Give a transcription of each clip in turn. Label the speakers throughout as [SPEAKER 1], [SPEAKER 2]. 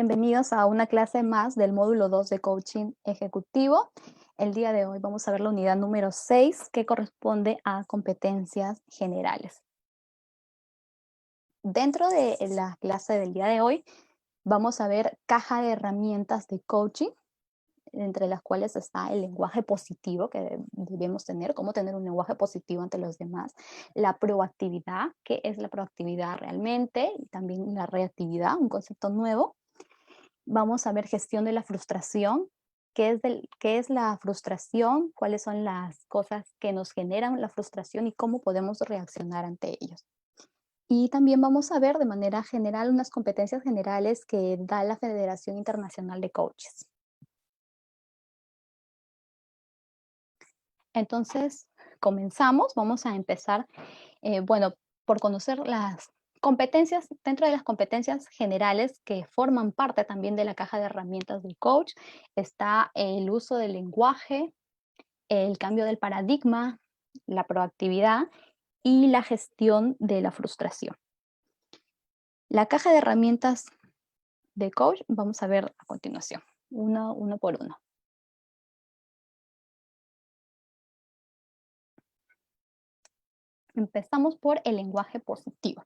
[SPEAKER 1] Bienvenidos a una clase más del módulo 2 de coaching ejecutivo. El día de hoy vamos a ver la unidad número 6 que corresponde a competencias generales. Dentro de la clase del día de hoy vamos a ver caja de herramientas de coaching, entre las cuales está el lenguaje positivo que debemos tener, cómo tener un lenguaje positivo ante los demás, la proactividad, qué es la proactividad realmente, y también la reactividad, un concepto nuevo. Vamos a ver gestión de la frustración, qué es la frustración, cuáles son las cosas que nos generan la frustración y cómo podemos reaccionar ante ellos. Y también vamos a ver de manera general unas competencias generales que da la Federación Internacional de Coaches. Entonces, comenzamos, vamos a empezar, por conocer las competencias, dentro de las competencias generales que forman parte también de la caja de herramientas del coach, está el uso del lenguaje, el cambio del paradigma, la proactividad y la gestión de la frustración. La caja de herramientas de coach vamos a ver a continuación, uno por uno. Empezamos por el lenguaje positivo.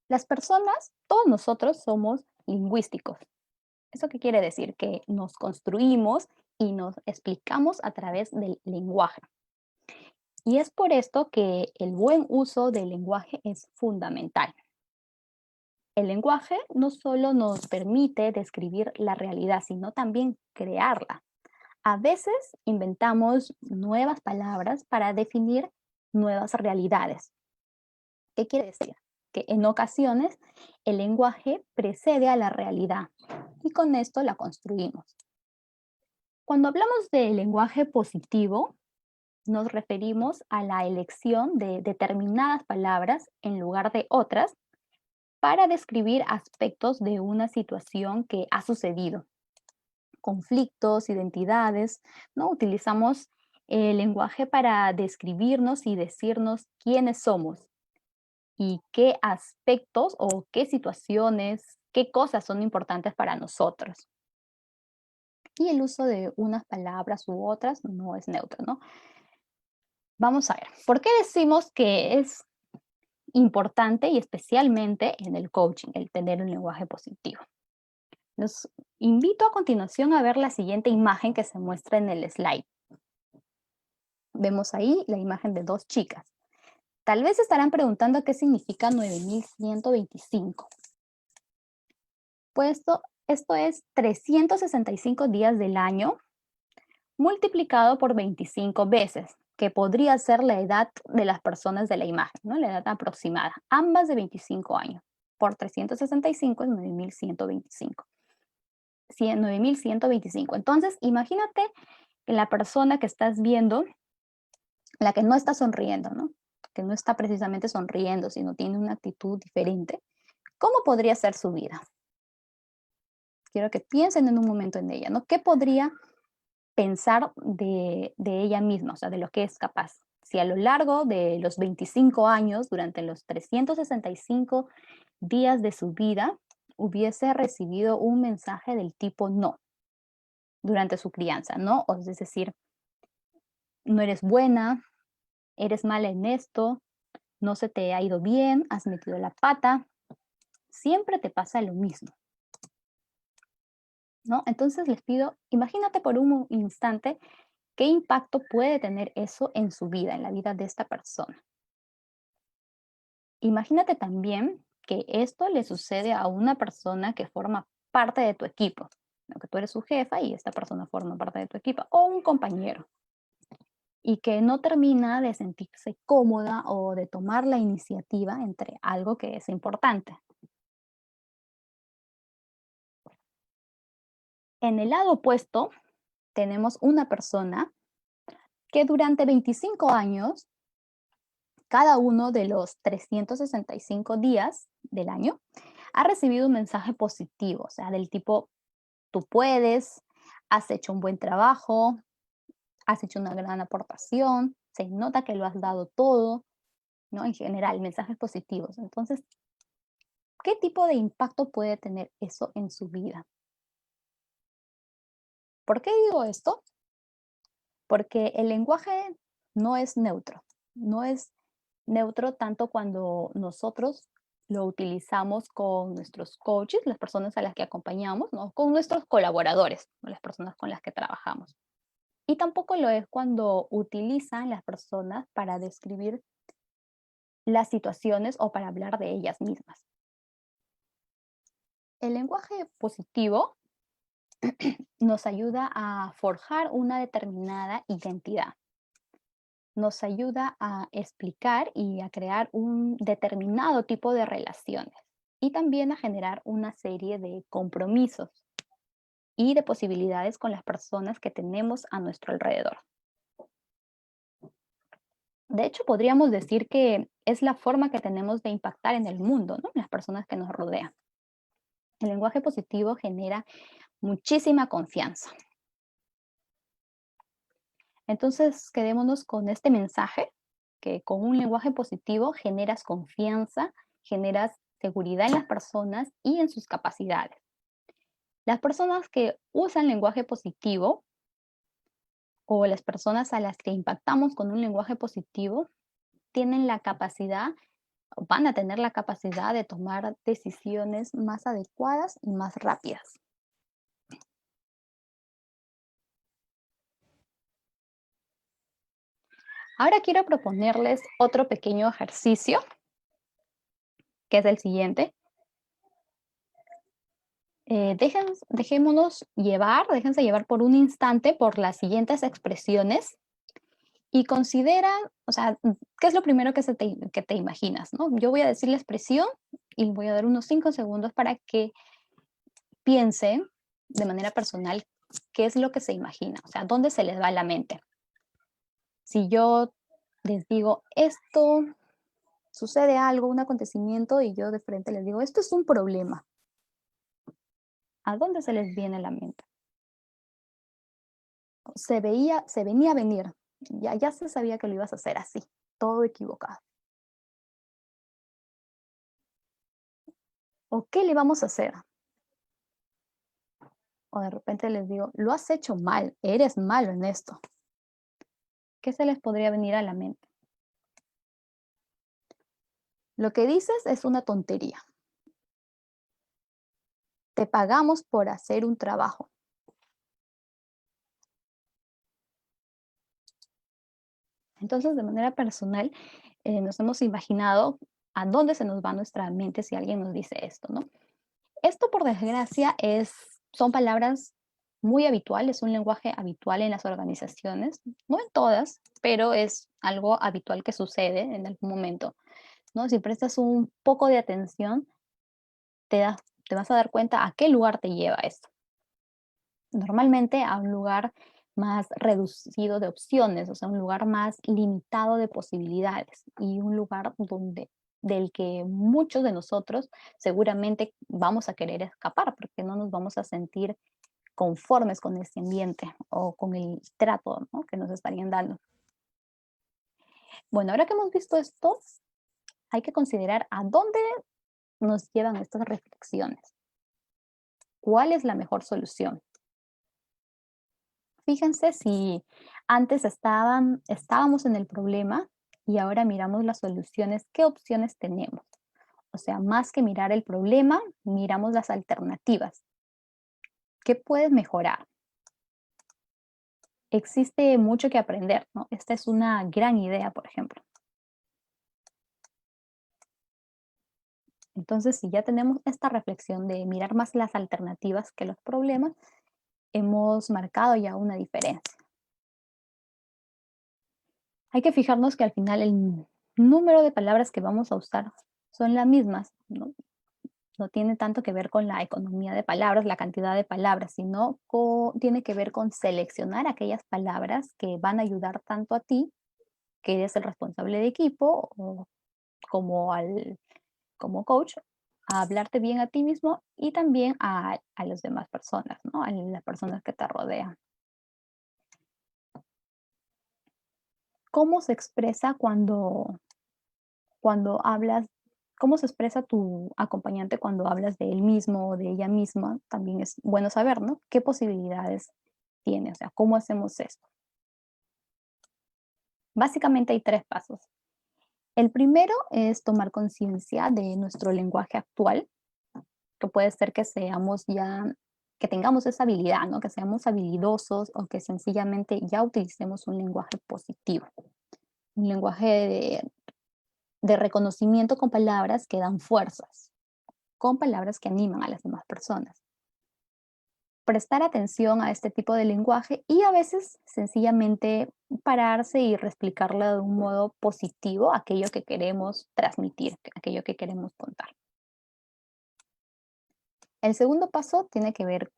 [SPEAKER 1] Las personas, todos nosotros somos lingüísticos. ¿Eso qué quiere decir? Que nos construimos y nos explicamos a través del lenguaje. Y es por esto que el buen uso del lenguaje es fundamental. El lenguaje no solo nos permite describir la realidad, sino también crearla. A veces inventamos nuevas palabras para definir nuevas realidades. ¿Qué quiere decir? Que en ocasiones el lenguaje precede a la realidad y con esto la construimos. Cuando hablamos de lenguaje positivo, nos referimos a la elección de determinadas palabras en lugar de otras para describir aspectos de una situación que ha sucedido, conflictos, identidades, ¿no? Utilizamos el lenguaje para describirnos y decirnos quiénes somos y qué aspectos o qué situaciones, qué cosas son importantes para nosotros. Y el uso de unas palabras u otras no es neutro, ¿no? Vamos a ver, ¿por qué decimos que es importante y especialmente en el coaching el tener un lenguaje positivo? Los invito a continuación a ver la siguiente imagen que se muestra en el slide. Vemos ahí la imagen de dos chicas. Tal vez estarán preguntando qué significa 9125. Pues esto es 365 días del año multiplicado por 25 veces, que podría ser la edad de las personas de la imagen, ¿no? La edad aproximada, ambas de 25 años. Por 365 es 9125. 9125. Entonces, imagínate que la persona que estás viendo, la que no está sonriendo, ¿no? Que no está precisamente sonriendo, sino tiene una actitud diferente, ¿cómo podría ser su vida? Quiero que piensen en un momento en ella, ¿no? ¿Qué podría pensar de ella misma, o sea, de lo que es capaz? Si a lo largo de los 25 años, durante los 365 días de su vida, hubiese recibido un mensaje del tipo no durante su crianza, ¿no? O es decir, no eres buena, eres mala en esto, no se te ha ido bien, has metido la pata, siempre te pasa lo mismo, ¿no? Entonces les pido, imagínate por un instante qué impacto puede tener eso en su vida, en la vida de esta persona. Imagínate también que esto le sucede a una persona que forma parte de tu equipo, ¿no? Que tú eres su jefa y esta persona forma parte de tu equipo, o un compañero, y que no termina de sentirse cómoda o de tomar la iniciativa entre algo que es importante. En el lado opuesto, tenemos una persona que durante 25 años, cada uno de los 365 días del año, ha recibido un mensaje positivo, o sea, del tipo, tú puedes, has hecho un buen trabajo, has hecho una gran aportación, se nota que lo has dado todo, ¿no? En general, mensajes positivos. Entonces, ¿Qué tipo de impacto puede tener eso en su vida? ¿Por qué digo esto? Porque el lenguaje no es neutro, no es neutro tanto cuando nosotros lo utilizamos con nuestros coaches, las personas a las que acompañamos, ¿no? Con nuestros colaboradores, ¿no? Las personas con las que trabajamos. Y tampoco lo es cuando utilizan las personas para describir las situaciones o para hablar de ellas mismas. El lenguaje positivo nos ayuda a forjar una determinada identidad. Nos ayuda a explicar y a crear un determinado tipo de relaciones y también a generar una serie de compromisos y de posibilidades con las personas que tenemos a nuestro alrededor. De hecho, podríamos decir que es la forma que tenemos de impactar en el mundo, ¿no? Las personas que nos rodean. El lenguaje positivo genera muchísima confianza. Entonces, quedémonos con este mensaje, que con un lenguaje positivo generas confianza, generas seguridad en las personas y en sus capacidades. Las personas que usan lenguaje positivo o las personas a las que impactamos con un lenguaje positivo tienen la capacidad o van a tener la capacidad de tomar decisiones más adecuadas y más rápidas. Ahora quiero proponerles otro pequeño ejercicio, que es el siguiente. Déjense llevar por un instante por las siguientes expresiones y considera, o sea, ¿qué es lo primero que te imaginas, no? Yo voy a decir la expresión y voy a dar unos 5 segundos para que piensen de manera personal qué es lo que se imagina, o sea, dónde se les va la mente. Si yo les digo esto, sucede algo, un acontecimiento, y yo de frente les digo, esto es un problema, ¿a dónde se les viene la mente? Se venía a venir, ya se sabía que lo ibas a hacer así, todo equivocado. ¿O qué le vamos a hacer? O de repente les digo, lo has hecho mal, eres malo en esto. ¿Qué se les podría venir a la mente? Lo que dices es una tontería. Te pagamos por hacer un trabajo. Entonces, de manera personal, nos hemos imaginado a dónde se nos va nuestra mente si alguien nos dice esto, ¿no? Esto, por desgracia, son palabras muy habituales, un lenguaje habitual en las organizaciones, no en todas, pero es algo habitual que sucede en algún momento, ¿no? Si prestas un poco de atención, te, das- te vas a dar cuenta a qué lugar te lleva esto. Normalmente a un lugar más reducido de opciones, o sea, un lugar más limitado de posibilidades y un lugar del que muchos de nosotros seguramente vamos a querer escapar porque no nos vamos a sentir conformes con este ambiente o con el trato, ¿no?, que nos estarían dando. Bueno, ahora que hemos visto esto, hay que considerar a dónde nos llevan estas reflexiones. ¿Cuál es la mejor solución? Fíjense si antes estábamos en el problema y ahora miramos las soluciones, ¿qué opciones tenemos? O sea, más que mirar el problema, miramos las alternativas. ¿Qué puedes mejorar? Existe mucho que aprender, ¿no? Esta es una gran idea, por ejemplo. Entonces, si ya tenemos esta reflexión de mirar más las alternativas que los problemas, hemos marcado ya una diferencia. Hay que fijarnos que al final el número de palabras que vamos a usar son las mismas, ¿no? No tiene tanto que ver con la economía de palabras, la cantidad de palabras, sino tiene que ver con seleccionar aquellas palabras que van a ayudar tanto a ti, que eres el responsable de equipo, o como como coach, a hablarte bien a ti mismo y también a las demás personas, ¿no? A las personas que te rodean. ¿Cómo se expresa cuando hablas? ¿Cómo se expresa tu acompañante cuando hablas de él mismo o de ella misma? También es bueno saber, ¿no? ¿Qué posibilidades tiene? O sea, ¿cómo hacemos esto? Básicamente hay 3 pasos. El primero es tomar conciencia de nuestro lenguaje actual, que puede ser que seamos ya que tengamos esa habilidad, ¿no? Que seamos habilidosos o que sencillamente ya utilicemos un lenguaje positivo, un lenguaje de reconocimiento con palabras que dan fuerzas, con palabras que animan a las demás personas. Prestar atención a este tipo de lenguaje y a veces sencillamente pararse y reexplicarle de un modo positivo aquello que queremos transmitir, aquello que queremos contar. El segundo paso tiene que ver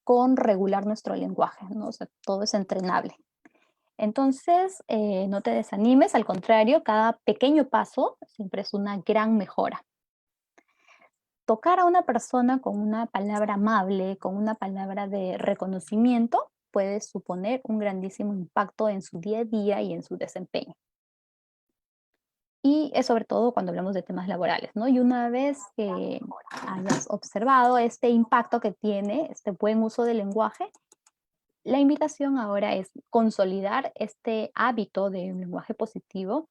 [SPEAKER 1] con regular nuestro lenguaje, ¿no? O sea, todo es entrenable. Entonces, no te desanimes, al contrario, cada pequeño paso siempre es una gran mejora. Tocar a una persona con una palabra amable, con una palabra de reconocimiento, puede suponer un grandísimo impacto en su día a día y en su desempeño. Y es sobre todo cuando hablamos de temas laborales, ¿no? Y una vez que hayas observado este impacto que tiene este buen uso del lenguaje, la invitación ahora es consolidar este hábito de un lenguaje positivo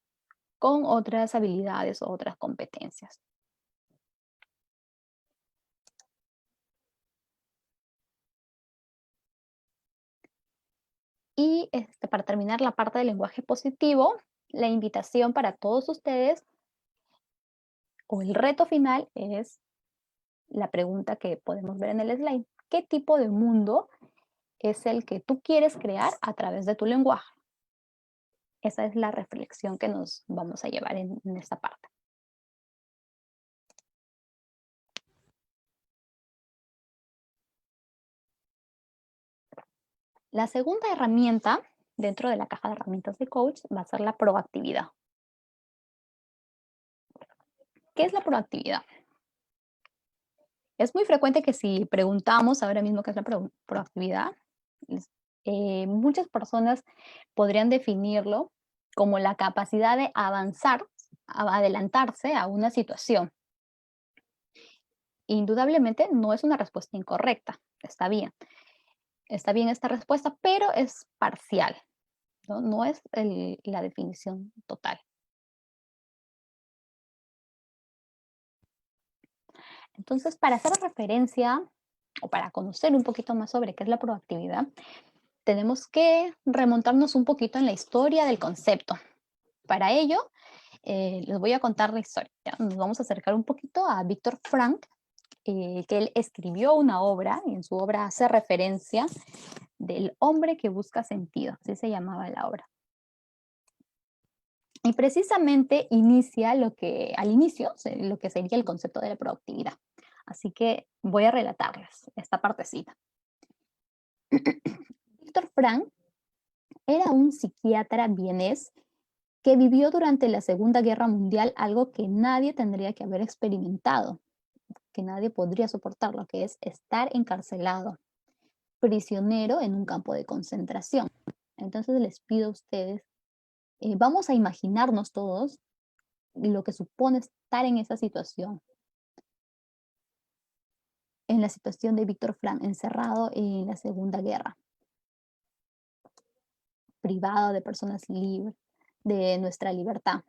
[SPEAKER 1] con otras habilidades o otras competencias. Y para terminar la parte del lenguaje positivo, la invitación para todos ustedes o el reto final es la pregunta que podemos ver en el slide. ¿Qué tipo de mundo es el que tú quieres crear a través de tu lenguaje? Esa es la reflexión que nos vamos a llevar en esta parte. La segunda herramienta dentro de la caja de herramientas de coach va a ser la proactividad. ¿Qué es la proactividad? Es muy frecuente que si preguntamos ahora mismo qué es la proactividad, es- muchas personas podrían definirlo como la capacidad de avanzar, adelantarse a una situación. Indudablemente no es una respuesta incorrecta, está bien esta respuesta, pero es parcial, ¿no? No es la definición total. Entonces, para hacer referencia o para conocer un poquito más sobre qué es la proactividad, tenemos que remontarnos un poquito en la historia del concepto. Para ello, les voy a contar la historia. ¿Ya? Nos vamos a acercar un poquito a Víctor Frank, que él escribió una obra y en su obra hace referencia del hombre que busca sentido, así se llamaba la obra. Y precisamente inicia al inicio, lo que sería el concepto de la proactividad. Así que voy a relatarles esta partecita. Víctor Frank era un psiquiatra vienés que vivió durante la Segunda Guerra Mundial algo que nadie tendría que haber experimentado, que nadie podría soportarlo, que es estar encarcelado, prisionero en un campo de concentración. Entonces les pido a ustedes, vamos a imaginarnos todos lo que supone estar en esa situación, en la situación de Víctor Frank, encerrado en la Segunda Guerra, privado de personas libres, de nuestra libertad.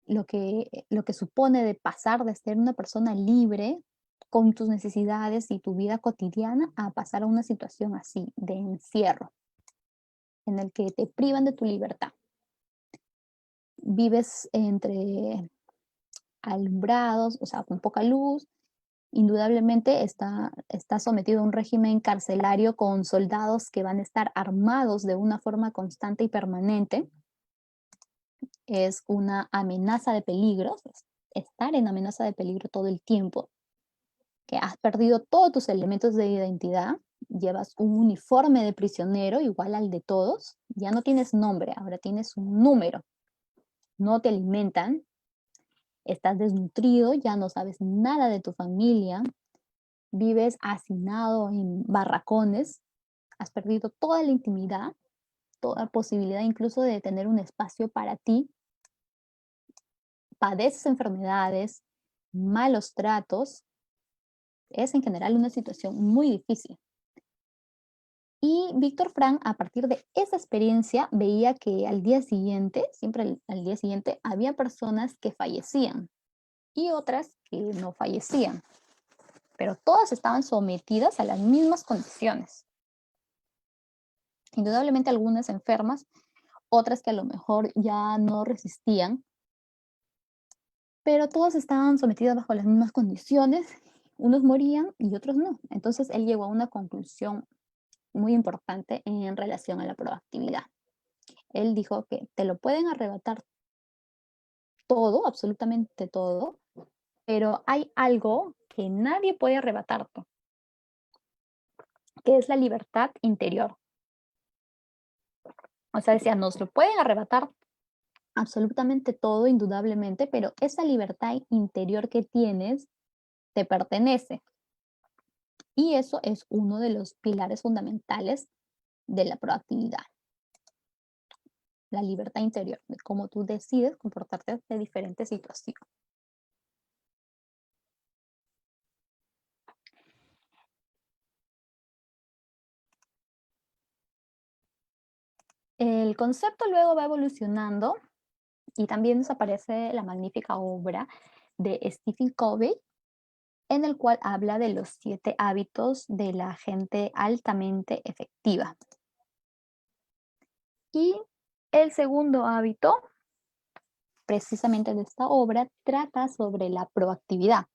[SPEAKER 1] Lo que supone de pasar de ser una persona libre con tus necesidades y tu vida cotidiana a pasar a una situación así, de encierro, en el que te privan de tu libertad. Vives entre alumbrados, o sea, con poca luz, indudablemente está sometido a un régimen carcelario con soldados que van a estar armados de una forma constante y permanente. Es una amenaza de peligro, estar en amenaza de peligro todo el tiempo, que has perdido todos tus elementos de identidad, llevas un uniforme de prisionero igual al de todos, ya no tienes nombre, ahora tienes un número, no te alimentan, estás desnutrido, ya no sabes nada de tu familia, vives hacinado en barracones, has perdido toda la intimidad, toda posibilidad incluso de tener un espacio para ti, padeces enfermedades, malos tratos, es en general una situación muy difícil. Y Víctor Frank, a partir de esa experiencia, veía que al día siguiente, siempre al día siguiente, había personas que fallecían y otras que no fallecían, pero todas estaban sometidas a las mismas condiciones. Indudablemente algunas enfermas, otras que a lo mejor ya no resistían, pero todas estaban sometidas bajo las mismas condiciones. Unos morían y otros no. Entonces él llegó a una conclusión muy importante en relación a la proactividad. Él dijo que te lo pueden arrebatar todo, absolutamente todo, pero hay algo que nadie puede arrebatarte, que es la libertad interior. O sea, decía, nos lo pueden arrebatar absolutamente todo, indudablemente, pero esa libertad interior que tienes te pertenece. Y eso es uno de los pilares fundamentales de la proactividad, la libertad interior, de cómo tú decides comportarte ante diferentes situaciones. El concepto luego va evolucionando y también desaparece la magnífica obra de Stephen Covey, en el cual habla de los 7 hábitos de la gente altamente efectiva. Y el segundo hábito, precisamente de esta obra, trata sobre la proactividad.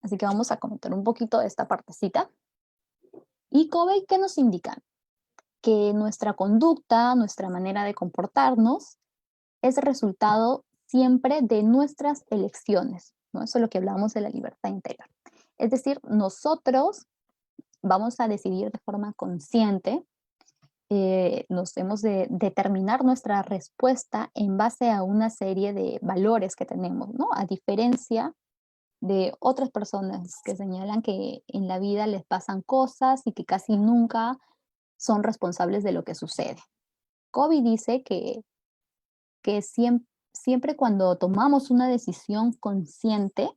[SPEAKER 1] Así que vamos a comentar un poquito de esta partecita. Y Covey, ¿qué nos indica? Que nuestra conducta, nuestra manera de comportarnos, es resultado siempre de nuestras elecciones, ¿no? Eso es lo que hablamos de la libertad interior. Es decir, nosotros vamos a decidir de forma consciente, nos hemos de determinar nuestra respuesta en base a una serie de valores que tenemos, ¿no? A diferencia de otras personas que señalan que en la vida les pasan cosas y que casi nunca son responsables de lo que sucede. Covey dice que siempre cuando tomamos una decisión consciente,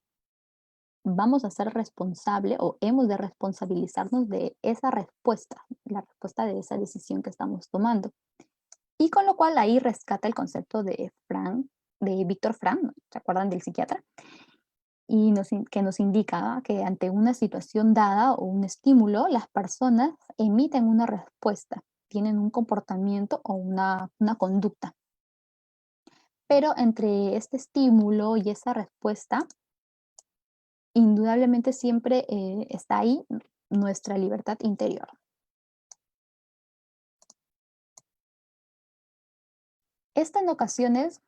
[SPEAKER 1] vamos a ser responsable o hemos de responsabilizarnos de esa respuesta, la respuesta de esa decisión que estamos tomando. Y con lo cual ahí rescata el concepto de Víctor Frank, ¿no? ¿Se acuerdan del psiquiatra? Y que nos indica que ante una situación dada o un estímulo, las personas emiten una respuesta, tienen un comportamiento o una conducta. Pero entre este estímulo y esa respuesta, indudablemente siempre está ahí nuestra libertad interior. Esta en ocasiones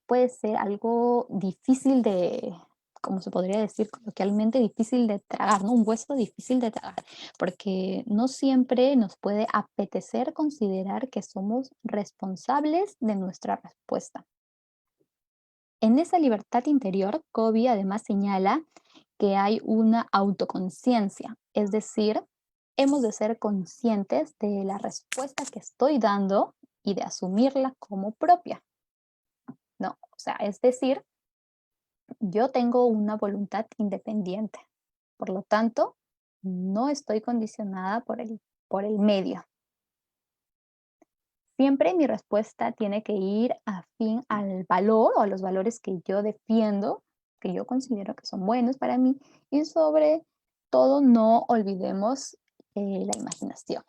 [SPEAKER 1] puede ser algo difícil de, como se podría decir coloquialmente, difícil de tragar, ¿no? Un hueso difícil de tragar, porque no siempre nos puede apetecer considerar que somos responsables de nuestra respuesta. En esa libertad interior, Covey además señala que hay una autoconciencia, es decir, hemos de ser conscientes de la respuesta que estoy dando y de asumirla como propia, ¿no? O sea, es decir, yo tengo una voluntad independiente, por lo tanto, no estoy condicionada por el medio. Siempre mi respuesta tiene que ir afín al valor o a los valores que yo defiendo, que yo considero que son buenos para mí, y sobre todo no olvidemos la imaginación,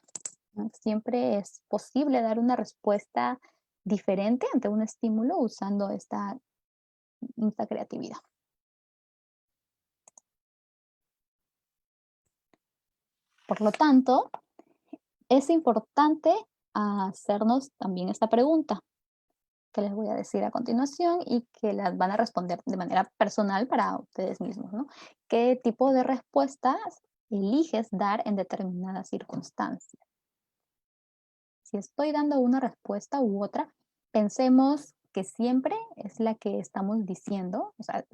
[SPEAKER 1] ¿no? Siempre es posible dar una respuesta diferente ante un estímulo usando esta creatividad. Por lo tanto, es importante hacernos también esta pregunta que les voy a decir a continuación y que las van a responder de manera personal para ustedes mismos, ¿no? ¿Qué tipo de respuestas eliges dar en determinadas circunstancias? Si estoy dando una respuesta u otra, pensemos que siempre es la que estamos diciendo, o sea,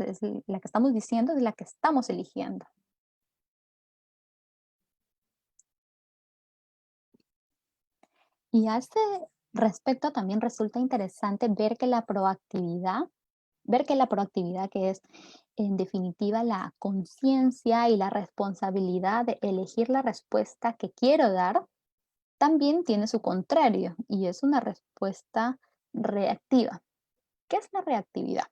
[SPEAKER 1] la que estamos diciendo es la que estamos eligiendo. Y a este respecto también resulta interesante ver que la proactividad Ver que la proactividad, que es en definitiva la conciencia y la responsabilidad de elegir la respuesta que quiero dar, también tiene su contrario y es una respuesta reactiva. ¿Qué es la reactividad?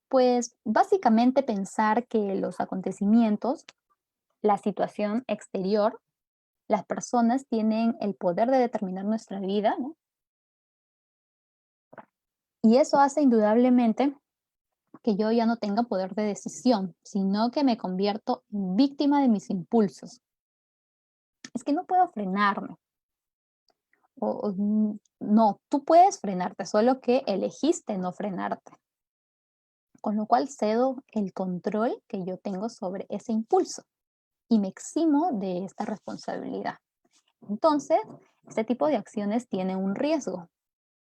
[SPEAKER 1] Pues básicamente pensar que los acontecimientos, la situación exterior, las personas tienen el poder de determinar nuestra vida, ¿no? Y eso hace indudablemente que yo ya no tenga poder de decisión, sino que me convierto en víctima de mis impulsos. Es que no puedo frenarme. No, tú puedes frenarte, solo que elegiste no frenarte. Con lo cual cedo el control que yo tengo sobre ese impulso y me eximo de esta responsabilidad. Entonces, este tipo de acciones tienen un riesgo,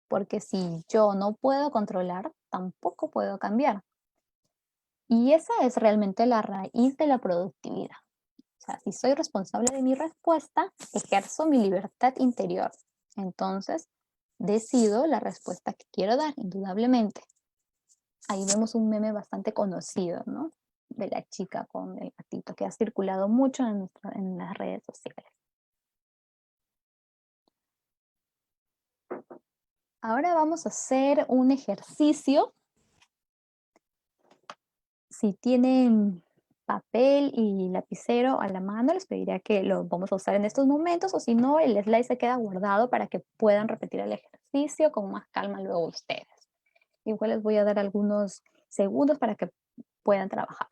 [SPEAKER 1] porque si yo no puedo controlar, tampoco puedo cambiar. Y esa es realmente la raíz de la productividad. O sea, si soy responsable de mi respuesta, ejerzo mi libertad interior. Entonces, decido la respuesta que quiero dar, indudablemente. Ahí vemos un meme bastante conocido, ¿no? De la chica con el gatito, que ha circulado mucho en las redes sociales. Ahora vamos a hacer un ejercicio. Si tienen papel y lapicero a la mano, les pediría que lo vamos a usar en estos momentos, o si no, el slide se queda guardado para que puedan repetir el ejercicio con más calma luego ustedes. Igual les voy a dar algunos segundos para que puedan trabajar.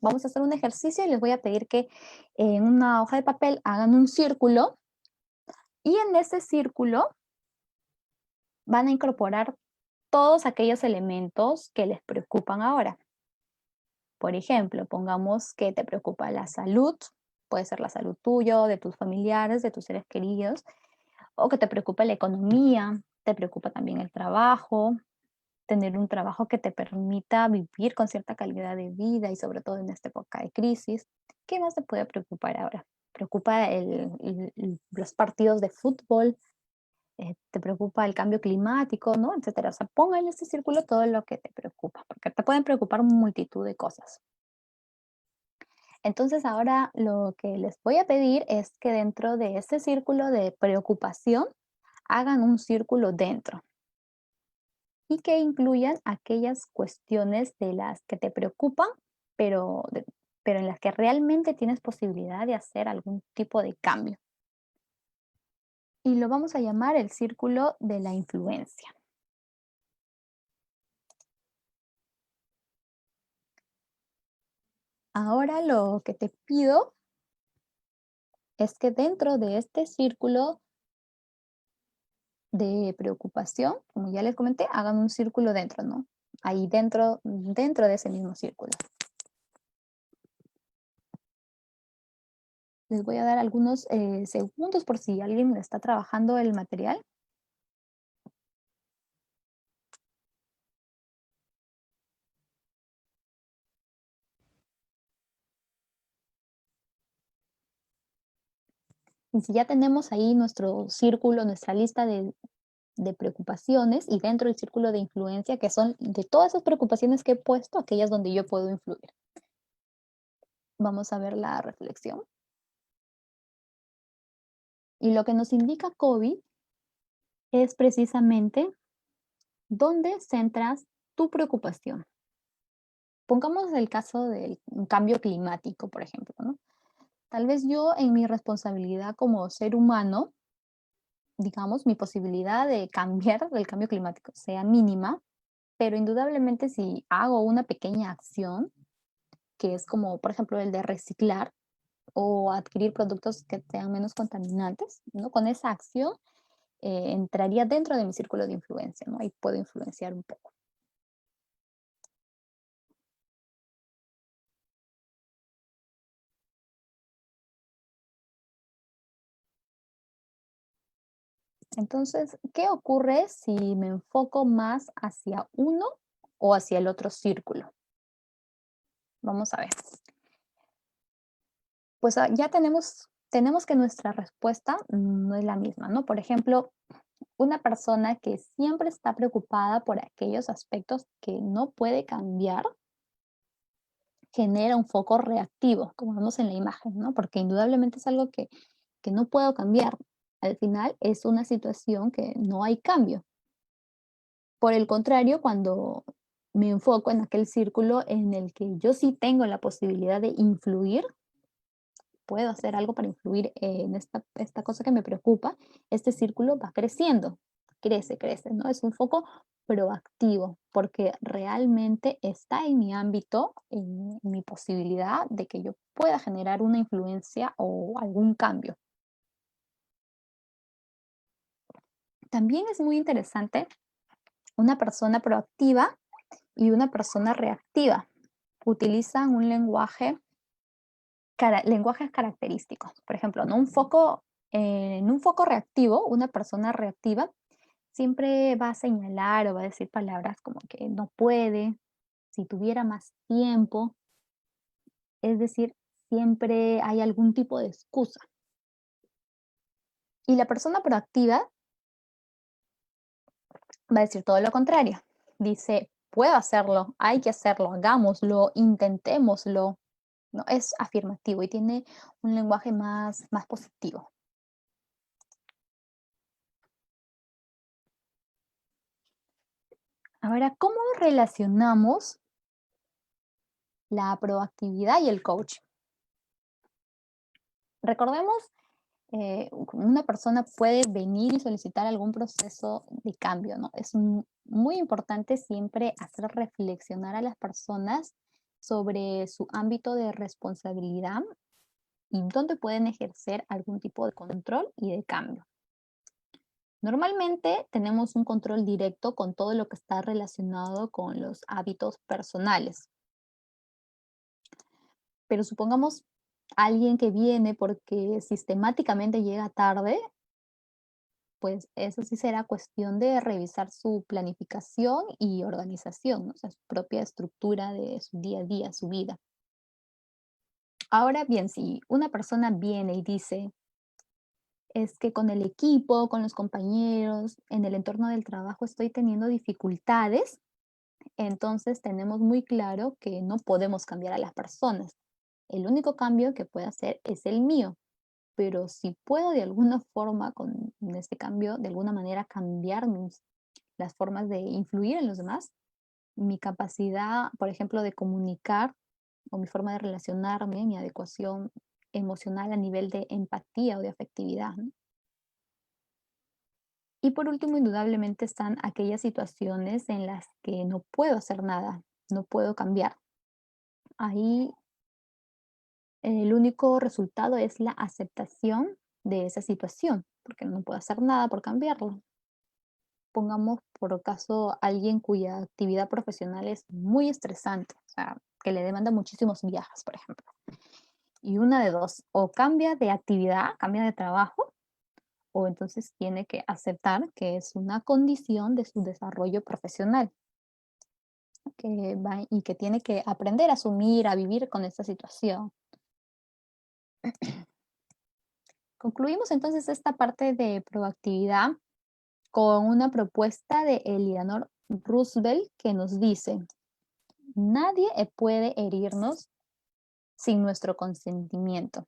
[SPEAKER 1] Vamos a hacer un ejercicio y les voy a pedir que en una hoja de papel hagan un círculo y en ese círculo van a incorporar todos aquellos elementos que les preocupan ahora. Por ejemplo, pongamos que te preocupa la salud, puede ser la salud tuya, de tus familiares, de tus seres queridos, o que te preocupa la economía, te preocupa también el trabajo, tener un trabajo que te permita vivir con cierta calidad de vida y sobre todo en esta época de crisis. ¿Qué más te puede preocupar ahora? ¿Preocupa los partidos de fútbol? ¿Te preocupa el cambio climático? ¿No? Etcétera. O sea, ponga en este círculo todo lo que te preocupa, porque te pueden preocupar multitud de cosas. Entonces ahora lo que les voy a pedir es que dentro de ese círculo de preocupación hagan un círculo dentro y que incluyan aquellas cuestiones de las que te preocupan, pero, pero en las que realmente tienes posibilidad de hacer algún tipo de cambio. Y lo vamos a llamar el círculo de la influencia. Ahora lo que te pido es que dentro de este círculo de preocupación, como ya les comenté, hagan un círculo dentro, ¿no? Ahí dentro de ese mismo círculo. Les voy a dar algunos segundos por si alguien está trabajando el material. Y si ya tenemos ahí nuestro círculo, nuestra lista de preocupaciones y dentro del círculo de influencia, que son de todas esas preocupaciones que he puesto, aquellas donde yo puedo influir. Vamos a ver la reflexión. Y lo que nos indica COVID es precisamente dónde centras tu preocupación. Pongamos el caso del cambio climático, por ejemplo, ¿no? Tal vez yo en mi responsabilidad como ser humano, digamos, mi posibilidad de cambiar el cambio climático sea mínima, pero indudablemente si hago una pequeña acción, que es como, por ejemplo, el de reciclar o adquirir productos que sean menos contaminantes, ¿no? Con esa acción entraría dentro de mi círculo de influencia, ¿no? Ahí puedo influenciar un poco. Entonces, ¿qué ocurre si me enfoco más hacia uno o hacia el otro círculo? Vamos a ver. Pues ya tenemos que nuestra respuesta no es la misma, ¿no? Por ejemplo, Una persona que siempre está preocupada por aquellos aspectos que no puede cambiar genera un foco reactivo, como vemos en la imagen, ¿no? Porque indudablemente es algo que no puedo cambiar. Al final es una situación que no hay cambio. Por el contrario, cuando me enfoco en aquel círculo en el que yo sí tengo la posibilidad de influir, puedo hacer algo para influir en esta cosa que me preocupa, este círculo va creciendo, crece, crece, ¿no? Es un foco proactivo, porque realmente está en mi ámbito, en mi posibilidad de que yo pueda generar una influencia o algún cambio. También es muy interesante una persona proactiva y una persona reactiva. Utilizan un lenguajes característicos. Por ejemplo, ¿no? En un foco reactivo, una persona reactiva siempre va a señalar o va a decir palabras como que no puede, si tuviera más tiempo, es decir, siempre hay algún tipo de excusa. Y la persona proactiva va a decir todo lo contrario. Dice, puedo hacerlo, hay que hacerlo, hagámoslo, intentémoslo. ¿No? Es afirmativo y tiene un lenguaje más positivo. Ahora, ¿cómo relacionamos la proactividad y el coaching? Recordemos, una persona puede venir y solicitar algún proceso de cambio, ¿no? Es muy importante siempre hacer reflexionar a las personas sobre su ámbito de responsabilidad y dónde pueden ejercer algún tipo de control y de cambio. Normalmente tenemos un control directo con todo lo que está relacionado con los hábitos personales, pero supongamos alguien que viene porque sistemáticamente llega tarde, pues eso sí será cuestión de revisar su planificación y organización, ¿no? O sea, su propia estructura de su día a día, su vida. Ahora bien, si una persona viene y dice, es que con el equipo, con los compañeros, en el entorno del trabajo estoy teniendo dificultades, entonces tenemos muy claro que no podemos cambiar a las personas. El único cambio que puedo hacer es el mío, pero si puedo de alguna forma con este cambio, de alguna manera cambiar las formas de influir en los demás, mi capacidad, por ejemplo, de comunicar o mi forma de relacionarme, mi adecuación emocional a nivel de empatía o de afectividad, ¿no? Y por último, indudablemente están aquellas situaciones en las que no puedo hacer nada, no puedo cambiar. Ahí el único resultado es la aceptación de esa situación, porque no puedo hacer nada por cambiarlo. Pongamos por caso alguien cuya actividad profesional es muy estresante, o sea, que le demanda muchísimos viajes, por ejemplo. Y una de dos, o cambia de actividad, cambia de trabajo, o entonces tiene que aceptar que es una condición de su desarrollo profesional, que va y que tiene que aprender a asumir, a vivir con esta situación. Concluimos entonces esta parte de proactividad con una propuesta de Eleanor Roosevelt que nos dice, nadie puede herirnos sin nuestro consentimiento.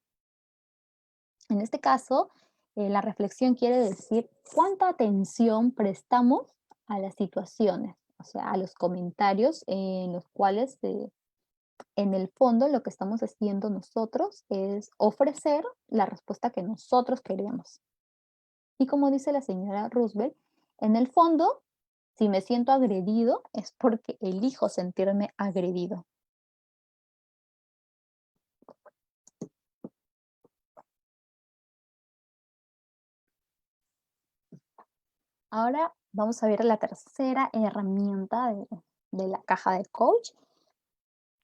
[SPEAKER 1] En este caso, la reflexión quiere decir cuánta atención prestamos a las situaciones, o sea, a los comentarios en los cuales, en el fondo, lo que estamos haciendo nosotros es ofrecer la respuesta que nosotros queremos. Y como dice la señora Roosevelt, en el fondo, si me siento agredido es porque elijo sentirme agredido. Ahora vamos a ver la tercera herramienta de la caja de coach.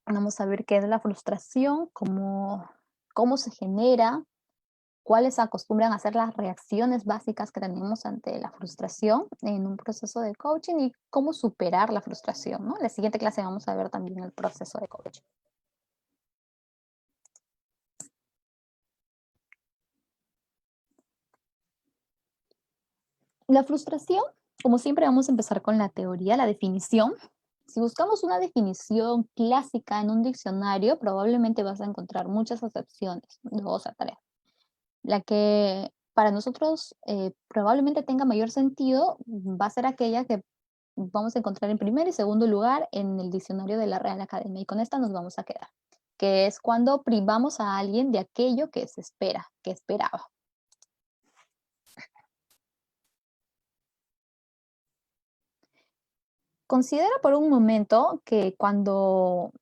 [SPEAKER 1] Vamos a ver qué es la frustración, cómo se genera, cuáles acostumbran a ser las reacciones básicas que tenemos ante la frustración en un proceso de coaching y cómo superar la frustración, ¿no? En la siguiente clase vamos a ver también el proceso de coaching. La frustración, como siempre, vamos a empezar con la teoría, la definición. Si buscamos una definición clásica en un diccionario, probablemente vas a encontrar muchas acepciones, 2 a 3. La que para nosotros, probablemente tenga mayor sentido, va a ser aquella que vamos a encontrar en primer y segundo lugar en el diccionario de la Real Academia, y con esta nos vamos a quedar, que es cuando privamos a alguien de aquello que se espera, que esperaba. Considera por un momento que cuando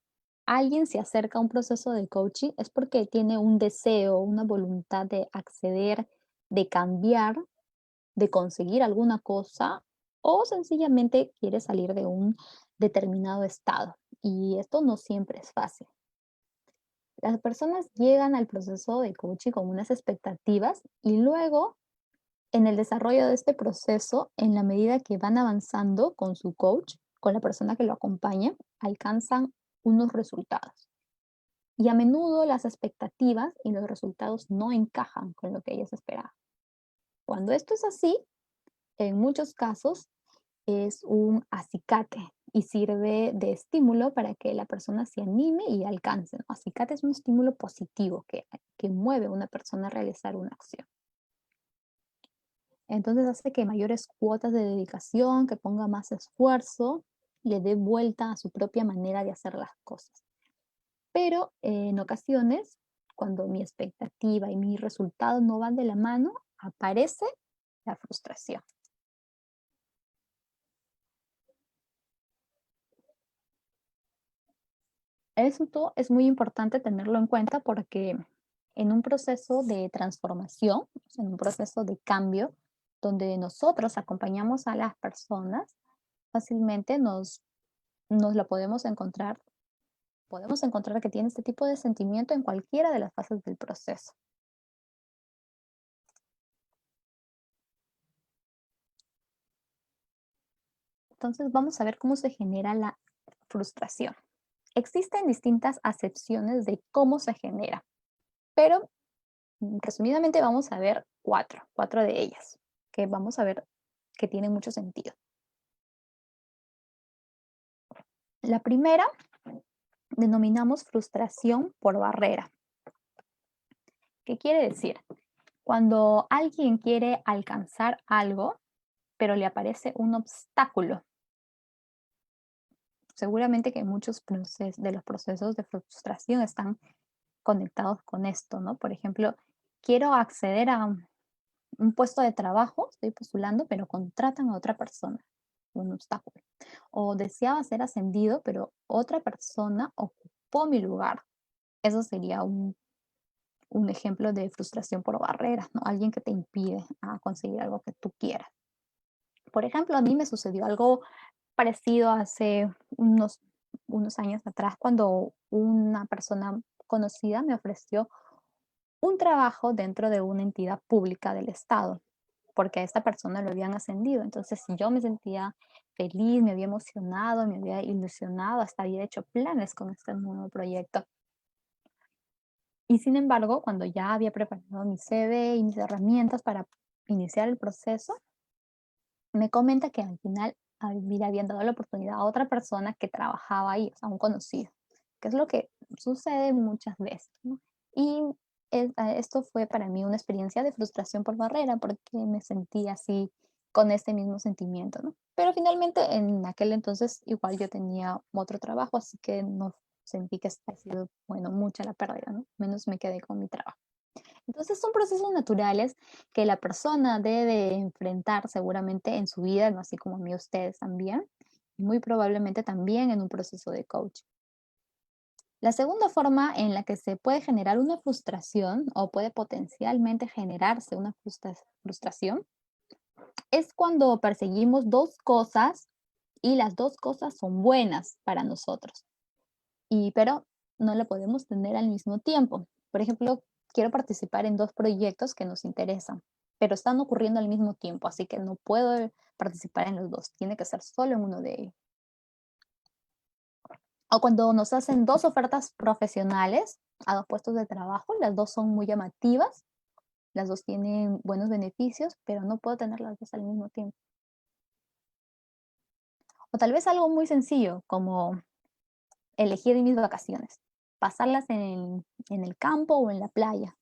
[SPEAKER 1] alguien se acerca a un proceso de coaching es porque tiene un deseo, una voluntad de acceder, de cambiar, de conseguir alguna cosa o sencillamente quiere salir de un determinado estado. Y esto no siempre es fácil. Las personas llegan al proceso de coaching con unas expectativas y luego en el desarrollo de este proceso, en la medida que van avanzando con su coach, con la persona que lo acompaña, alcanzan unos resultados. Y a menudo las expectativas y los resultados no encajan con lo que ellos esperaban. Cuando esto es así, en muchos casos es un acicate y sirve de estímulo para que la persona se anime y alcance, ¿no? Acicate es un estímulo positivo que mueve a una persona a realizar una acción. Entonces hace que mayores cuotas de dedicación, que ponga más esfuerzo, le dé vuelta a su propia manera de hacer las cosas. Pero en ocasiones, cuando mi expectativa y mi resultado no van de la mano, aparece la frustración. Esto es muy importante tenerlo en cuenta porque en un proceso de transformación, o sea, en un proceso de cambio, donde nosotros acompañamos a las personas, fácilmente nos lo podemos encontrar que tiene este tipo de sentimiento en cualquiera de las fases del proceso. Entonces vamos a ver cómo se genera la frustración. Existen distintas acepciones de cómo se genera, pero resumidamente vamos a ver cuatro de ellas, que vamos a ver que tienen mucho sentido. La primera denominamos frustración por barrera. ¿Qué quiere decir? Cuando alguien quiere alcanzar algo, pero le aparece un obstáculo. Seguramente que muchos de los procesos de frustración están conectados con esto, ¿no? Por ejemplo, quiero acceder a un puesto de trabajo, estoy postulando, pero contratan a otra persona, un obstáculo. O deseaba ser ascendido, pero otra persona ocupó mi lugar. Eso sería un ejemplo de frustración por barreras, ¿no? Alguien que te impide a conseguir algo que tú quieras. Por ejemplo, a mí me sucedió algo parecido hace unos años atrás cuando una persona conocida me ofreció un trabajo dentro de una entidad pública del Estado, porque a esta persona lo habían ascendido. Entonces yo me sentía feliz, me había emocionado, me había ilusionado, hasta había hecho planes con este nuevo proyecto. Y sin embargo, cuando ya había preparado mi CV y mis herramientas para iniciar el proceso, me comenta que al final le habían dado la oportunidad a otra persona que trabajaba ahí, o sea, un conocido, que es lo que sucede muchas veces, ¿no? Y esto fue para mí una experiencia de frustración por barrera, porque me sentí así con este mismo sentimiento, ¿no? Pero finalmente en aquel entonces igual yo tenía otro trabajo, así que no sentí que ha sido, bueno, mucha la pérdida, ¿no? Menos me quedé con mi trabajo. Entonces son procesos naturales que la persona debe enfrentar seguramente en su vida, ¿no? Así como a mí ustedes también, y muy probablemente también en un proceso de coaching. La segunda forma en la que se puede generar una frustración o puede potencialmente generarse una frustración es cuando perseguimos dos cosas y las dos cosas son buenas para nosotros, pero no la podemos tener al mismo tiempo. Por ejemplo, quiero participar en dos proyectos que nos interesan, pero están ocurriendo al mismo tiempo, así que no puedo participar en los dos, tiene que ser solo en uno de ellos. O cuando nos hacen dos ofertas profesionales a dos puestos de trabajo, las dos son muy llamativas, Las dos tienen buenos beneficios, pero no puedo tener las dos al mismo tiempo. O tal vez algo muy sencillo, como elegir mis vacaciones, pasarlas en el campo o en la playa.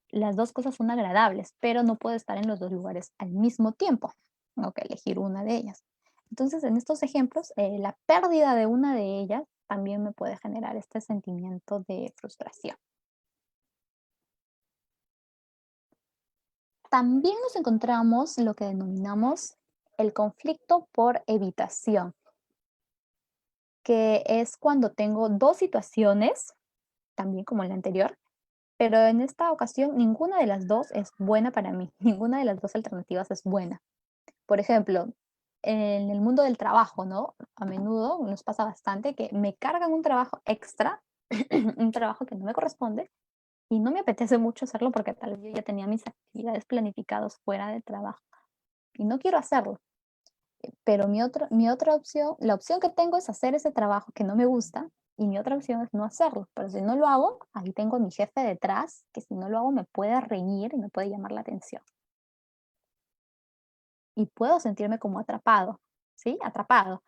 [SPEAKER 1] Las 2 cosas son agradables, pero no puedo estar en los 2 lugares al mismo tiempo. Tengo que elegir una de ellas. Entonces, en estos ejemplos, la pérdida de una de ellas también me puede generar este sentimiento de frustración. También nos encontramos lo que denominamos el conflicto por evitación, que es cuando tengo 2 situaciones, también como en la anterior, pero en esta ocasión ninguna de las 2 es buena para mí, ninguna de las 2 alternativas es buena. Por ejemplo, en el mundo del trabajo, ¿no? A menudo nos pasa bastante que me cargan un trabajo extra, un trabajo que no me corresponde y no me apetece mucho hacerlo porque tal vez yo ya tenía mis actividades planificadas fuera de trabajo y no quiero hacerlo. Pero mi otra opción, la opción que tengo es hacer ese trabajo que no me gusta y mi otra opción es no hacerlo. Pero si no lo hago, ahí tengo a mi jefe detrás, que si no lo hago me puede reñir y me puede llamar la atención. Y puedo sentirme como atrapado, ¿sí? Atrapado.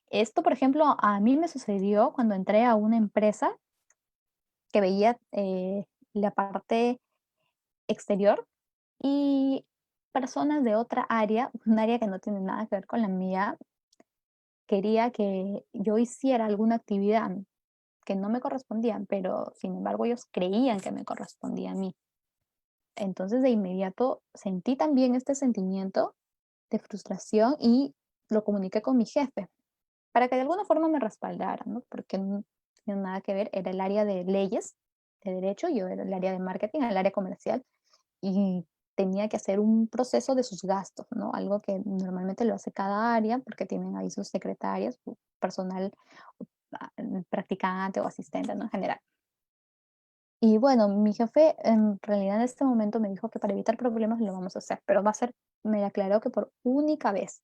[SPEAKER 1] Esto, por ejemplo, a mí me sucedió cuando entré a una empresa que veía la parte exterior y personas de otra área, un área que no tiene nada que ver con la mía, quería que yo hiciera alguna actividad que no me correspondía, pero sin embargo ellos creían que me correspondía a mí. Entonces de inmediato sentí también este sentimiento de frustración y lo comuniqué con mi jefe para que de alguna forma me respaldara, ¿no? Porque no tiene nada que ver, era el área de leyes, de derecho, yo era el área de marketing, el área comercial, y tenía que hacer un proceso de sus gastos, ¿no? Algo que normalmente lo hace cada área, porque tienen ahí sus secretarias, su personal practicante o asistente, ¿no? En general. Y bueno, mi jefe en realidad en este momento me dijo que para evitar problemas lo vamos a hacer, pero va a ser, me aclaró que por única vez.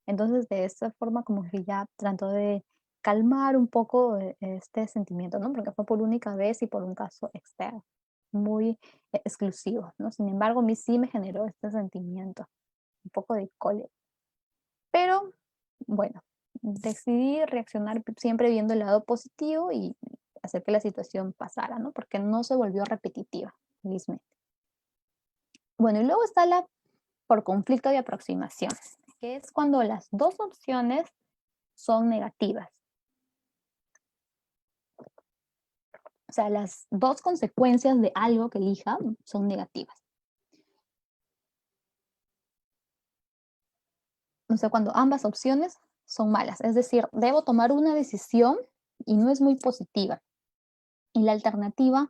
[SPEAKER 1] Entonces, de esta forma como que ya trató de calmar un poco este sentimiento, ¿no? Porque fue por única vez y por un caso externo, muy exclusivo, ¿no? Sin embargo, a mí sí me generó este sentimiento, un poco de cólera. Pero bueno, decidí reaccionar siempre viendo el lado positivo y hacer que la situación pasara, ¿no? Porque no se volvió repetitiva, felizmente. Bueno, y luego está la por conflicto de aproximación, que es cuando las dos opciones son negativas. O sea, las dos consecuencias de algo que elija son negativas. O sea, cuando ambas opciones son malas. Es decir, debo tomar una decisión y no es muy positiva. Y la alternativa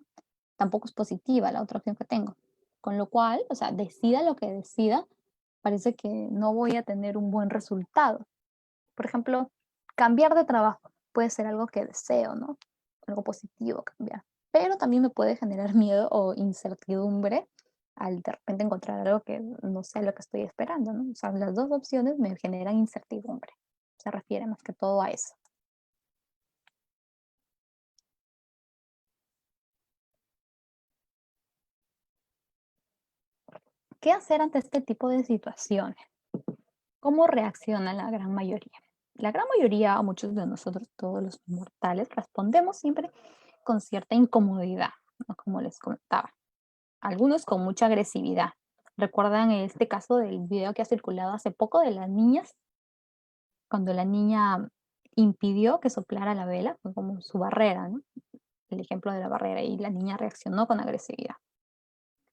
[SPEAKER 1] tampoco es positiva, la otra opción que tengo. Con lo cual, o sea, decida lo que decida, parece que no voy a tener un buen resultado. Por ejemplo, cambiar de trabajo puede ser algo que deseo, ¿no? Algo positivo cambiar. Pero también me puede generar miedo o incertidumbre al de repente encontrar algo que no sea lo que estoy esperando, ¿no? O sea, las dos opciones me generan incertidumbre. Se refiere más que todo a eso. ¿Qué hacer ante este tipo de situaciones? ¿Cómo reacciona la gran mayoría? La gran mayoría, o muchos de nosotros, todos los mortales, respondemos siempre con cierta incomodidad, ¿no? Como les comentaba. Algunos con mucha agresividad. ¿Recuerdan este caso del video que ha circulado hace poco de las niñas? Cuando la niña impidió que soplara la vela, fue como su barrera, ¿no? El ejemplo de la barrera, y la niña reaccionó con agresividad.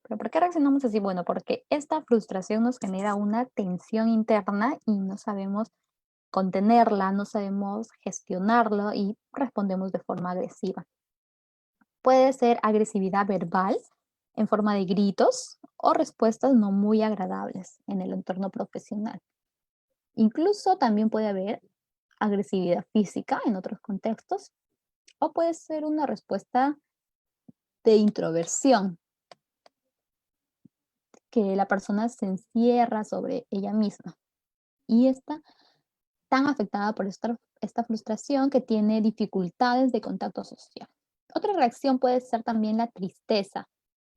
[SPEAKER 1] ¿Pero por qué reaccionamos así? Bueno, porque esta frustración nos genera una tensión interna y no sabemos contenerla, no sabemos gestionarlo y respondemos de forma agresiva. Puede ser agresividad verbal en forma de gritos o respuestas no muy agradables en el entorno profesional. Incluso también puede haber agresividad física en otros contextos o puede ser una respuesta de introversión, que la persona se encierra sobre ella misma y está tan afectada por esta frustración que tiene dificultades de contacto social. Otra reacción puede ser también la tristeza,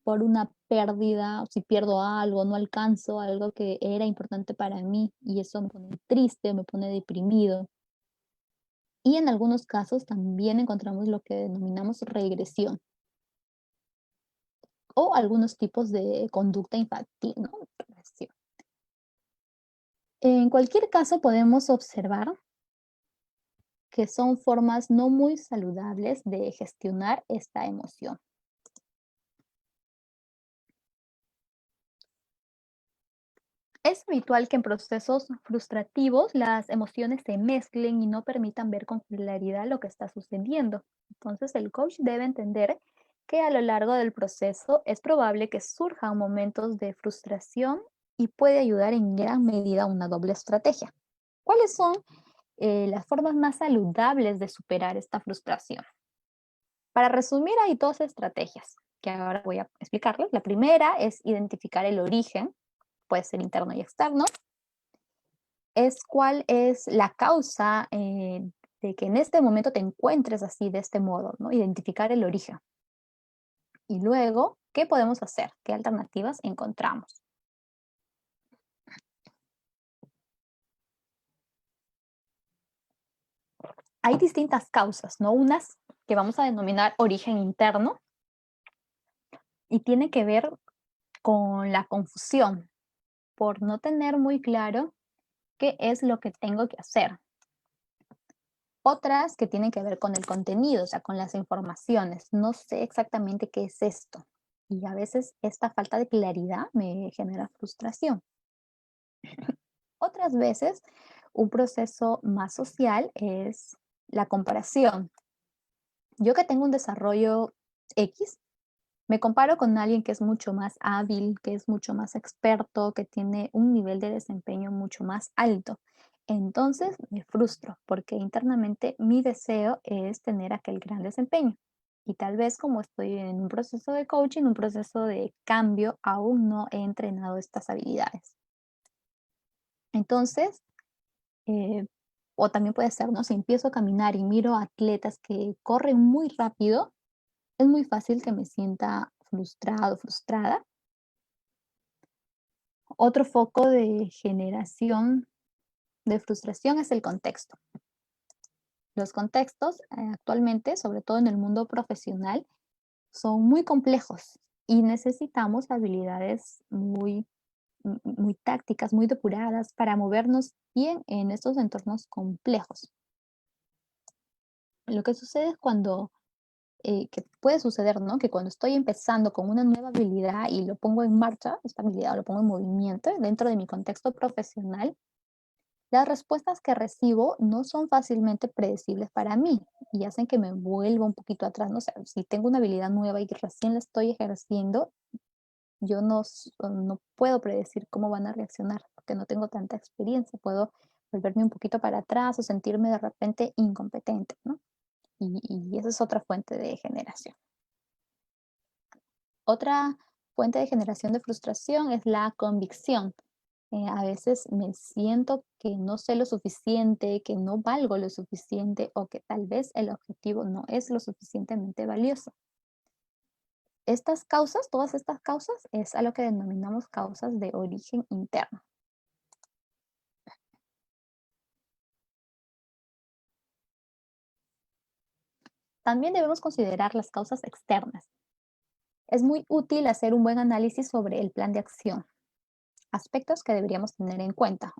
[SPEAKER 1] por una pérdida, o si pierdo algo, no alcanzo algo que era importante para mí y eso me pone triste, me pone deprimido. Y en algunos casos también encontramos lo que denominamos regresión o algunos tipos de conducta infantil, ¿no? Regresión. En cualquier caso, podemos observar que son formas no muy saludables de gestionar esta emoción. Es habitual que en procesos frustrativos las emociones se mezclen y no permitan ver con claridad lo que está sucediendo. Entonces, el coach debe entender que a lo largo del proceso es probable que surjan momentos de frustración y puede ayudar en gran medida a una doble estrategia. ¿Cuáles son las formas más saludables de superar esta frustración? Para resumir, hay dos estrategias que ahora voy a explicarles. La primera es identificar el origen, puede ser interno y externo, es cuál es la causa de que en este momento te encuentres así, de este modo, ¿no? Identificar el origen. Y luego, ¿qué podemos hacer? ¿Qué alternativas encontramos? Hay distintas causas, ¿no? Unas que vamos a denominar origen interno y tiene que ver con la confusión por no tener muy claro qué es lo que tengo que hacer. Otras que tienen que ver con el contenido, o sea, con las informaciones. No sé exactamente qué es esto. Y a veces esta falta de claridad me genera frustración. Otras veces, un proceso más social es la comparación. Yo que tengo un desarrollo X, me comparo con alguien que es mucho más hábil, que es mucho más experto, que tiene un nivel de desempeño mucho más alto. Entonces me frustro porque internamente mi deseo es tener aquel gran desempeño. Y tal vez como estoy en un proceso de coaching, un proceso de cambio, aún no he entrenado estas habilidades. Entonces, eh, o también puede ser, ¿no? Si empiezo a caminar y miro a atletas que corren muy rápido, es muy fácil que me sienta frustrado, frustrada. Otro foco de generación de frustración es el contexto. Los contextos actualmente, sobre todo en el mundo profesional, son muy complejos y necesitamos habilidades muy tácticas, muy depuradas para movernos bien en estos entornos complejos. Lo que sucede es que puede suceder, ¿no? Que cuando estoy empezando con una nueva habilidad y lo pongo en marcha, esta habilidad lo pongo en movimiento dentro de mi contexto profesional, las respuestas que recibo no son fácilmente predecibles para mí y hacen que me vuelva un poquito atrás. No sé, si tengo una habilidad nueva y que recién la estoy ejerciendo, yo no puedo predecir cómo van a reaccionar porque no tengo tanta experiencia. Puedo volverme un poquito para atrás o sentirme de repente incompetente, ¿no? Y esa es otra fuente de generación. Otra fuente de generación de frustración es la convicción. A veces me siento que no sé lo suficiente, que no valgo lo suficiente o que tal vez el objetivo no es lo suficientemente valioso. Estas causas, todas estas causas, es a lo que denominamos causas de origen interno. También debemos considerar las causas externas. Es muy útil hacer un buen análisis sobre el plan de acción, aspectos que deberíamos tener en cuenta.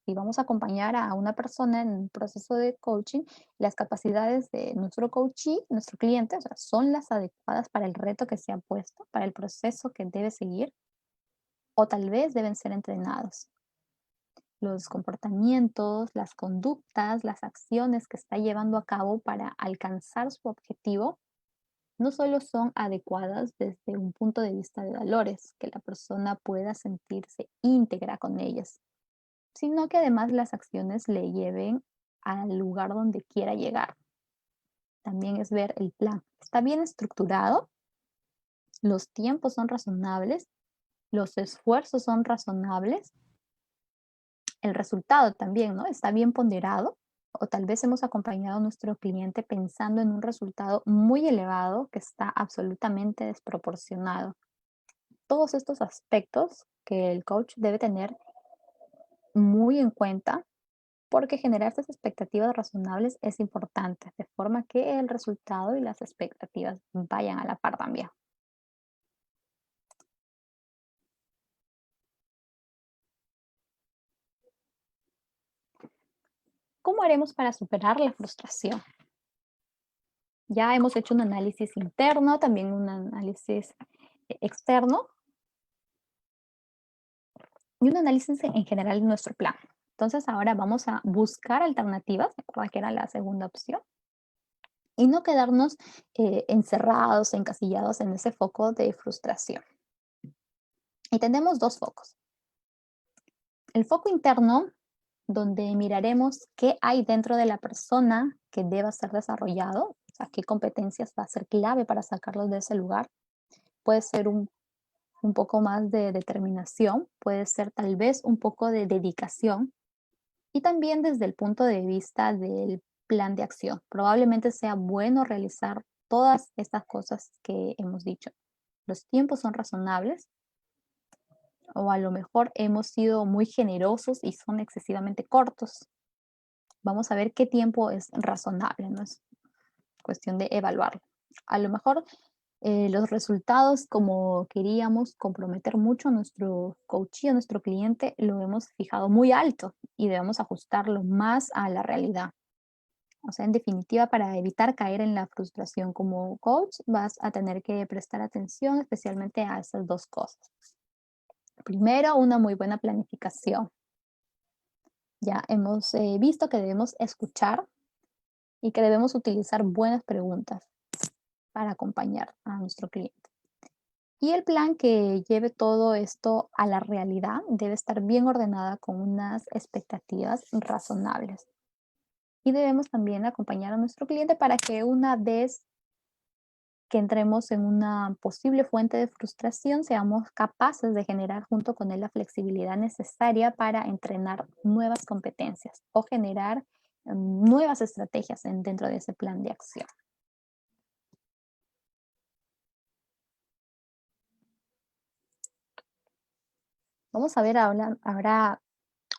[SPEAKER 1] Si vamos a acompañar a una persona en un proceso de coaching, las capacidades de nuestro coachee, nuestro cliente, o sea, son las adecuadas para el reto que se ha puesto, para el proceso que debe seguir, o tal vez deben ser entrenados. Los comportamientos, las conductas, las acciones que está llevando a cabo para alcanzar su objetivo no solo son adecuadas desde un punto de vista de valores, que la persona pueda sentirse íntegra con ellas, sino que además las acciones le lleven al lugar donde quiera llegar. También es ver el plan. ¿Está bien estructurado? ¿Los tiempos son razonables? ¿Los esfuerzos son razonables? El resultado también, ¿no? ¿Está bien ponderado? O tal vez hemos acompañado a nuestro cliente pensando en un resultado muy elevado que está absolutamente desproporcionado. todos estos aspectos que el coach debe tener muy en cuenta, porque generar estas expectativas razonables es importante, de forma que el resultado y las expectativas vayan a la par también. ¿Cómo haremos para superar la frustración? Ya hemos hecho un análisis interno, también un análisis externo y un análisis en general de nuestro plan. Entonces ahora vamos a buscar alternativas, recuerda que era la segunda opción, y no quedarnos encerrados, encasillados en ese foco de frustración. Y tenemos dos focos. El foco interno, donde miraremos qué hay dentro de la persona que deba ser desarrollado, o sea, qué competencias va a ser clave para sacarlos de ese lugar. Puede ser un poco más de determinación, puede ser tal vez un poco de dedicación y también desde el punto de vista del plan de acción. Probablemente sea bueno realizar todas estas cosas que hemos dicho. Los tiempos son razonables o a lo mejor hemos sido muy generosos y son excesivamente cortos. Vamos a ver qué tiempo es razonable, no es cuestión de evaluarlo. A lo mejor los resultados, como queríamos comprometer mucho a nuestro coach y a nuestro cliente, lo hemos fijado muy alto y debemos ajustarlo más a la realidad. O sea, en definitiva, para evitar caer en la frustración como coach, vas a tener que prestar atención especialmente a esas dos cosas. Primero, una muy buena planificación. Ya hemos visto que debemos escuchar y que debemos utilizar buenas preguntas para acompañar a nuestro cliente. Y el plan que lleve todo esto a la realidad debe estar bien ordenada con unas expectativas razonables. Y debemos también acompañar a nuestro cliente para que una vez que entremos en una posible fuente de frustración, seamos capaces de generar junto con él la flexibilidad necesaria para entrenar nuevas competencias o generar nuevas estrategias dentro de ese plan de acción. Vamos a ver ahora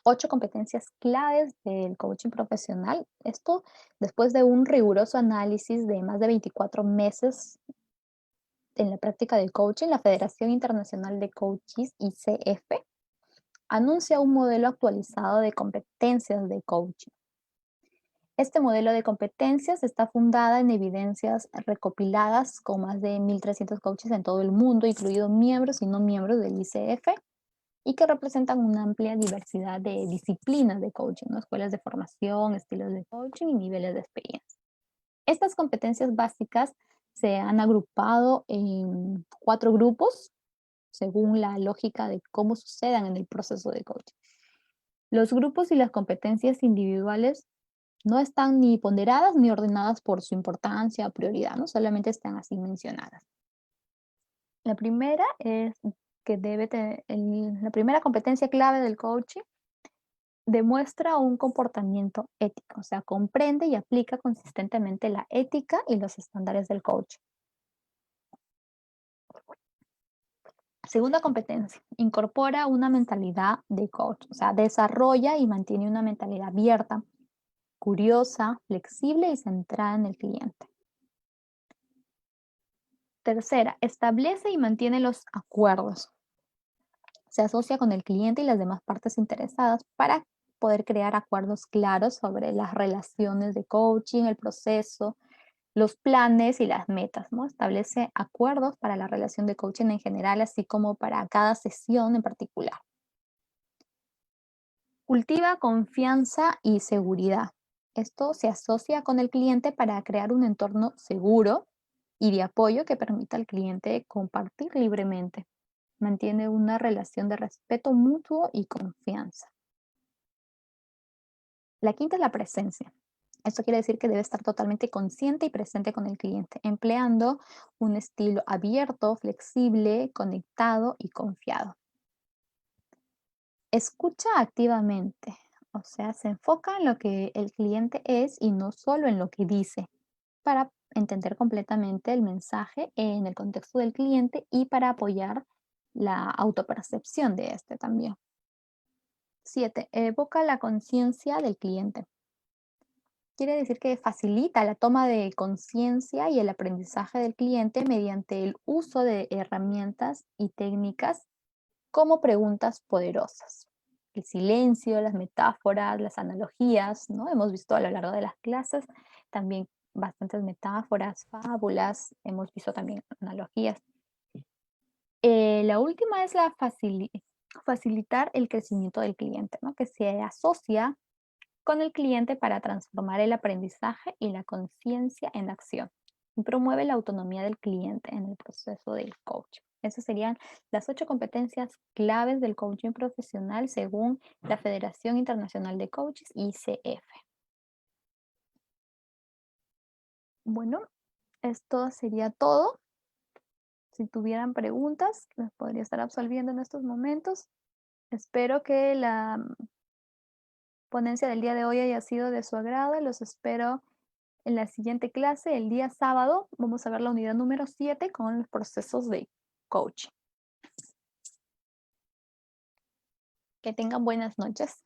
[SPEAKER 1] 8 competencias claves del coaching profesional. Esto después de un riguroso análisis de más de 24 meses en la práctica del coaching, la Federación Internacional de Coaches, ICF, anuncia un modelo actualizado de competencias de coaching. Este modelo de competencias está fundada en evidencias recopiladas con más de 1.300 coaches en todo el mundo, incluidos miembros y no miembros del ICF, y que representan una amplia diversidad de disciplinas de coaching, ¿no? Escuelas de formación, estilos de coaching y niveles de experiencia. Estas competencias básicas se han agrupado en 4 grupos según la lógica de cómo sucedan en el proceso de coaching. Los grupos y las competencias individuales no están ni ponderadas ni ordenadas por su importancia o prioridad, ¿no? Solamente están así mencionadas. La primera es que la primera competencia clave del coaching demuestra un comportamiento ético, o sea, comprende y aplica consistentemente la ética y los estándares del coaching. Segunda competencia, incorpora una mentalidad de coach, o sea, desarrolla y mantiene una mentalidad abierta, curiosa, flexible y centrada en el cliente. Tercera, establece y mantiene los acuerdos. Se asocia con el cliente y las demás partes interesadas para poder crear acuerdos claros sobre las relaciones de coaching, el proceso, los planes y las metas, ¿no? Establece acuerdos para la relación de coaching en general, así como para cada sesión en particular. Cultiva confianza y seguridad. Esto se asocia con el cliente para crear un entorno seguro y de apoyo que permita al cliente compartir libremente. Mantiene una relación de respeto mutuo y confianza. La quinta es la presencia. Esto quiere decir que debe estar totalmente consciente y presente con el cliente, empleando un estilo abierto, flexible, conectado y confiado. Escucha activamente, o sea, se enfoca en lo que el cliente es y no solo en lo que dice, para entender completamente el mensaje en el contexto del cliente y para apoyar la autopercepción de este también. 7. Evoca la conciencia del cliente. Quiere decir que facilita la toma de conciencia y el aprendizaje del cliente mediante el uso de herramientas y técnicas como preguntas poderosas. El silencio, las metáforas, las analogías, ¿no? Hemos visto a lo largo de las clases también bastantes metáforas, fábulas, hemos visto también analogías. La última es facilitar el crecimiento del cliente, ¿no? Que se asocia con el cliente para transformar el aprendizaje y la conciencia en acción. Y promueve la autonomía del cliente en el proceso del coaching. Esas serían las 8 competencias claves del coaching profesional según la Federación Internacional de Coaches, ICF. Bueno, esto sería todo. Si tuvieran preguntas, las podría estar absolviendo en estos momentos. Espero que la ponencia del día de hoy haya sido de su agrado. Los espero en la siguiente clase, el día sábado. Vamos a ver la unidad número 7 con los procesos de coaching. Que tengan buenas noches.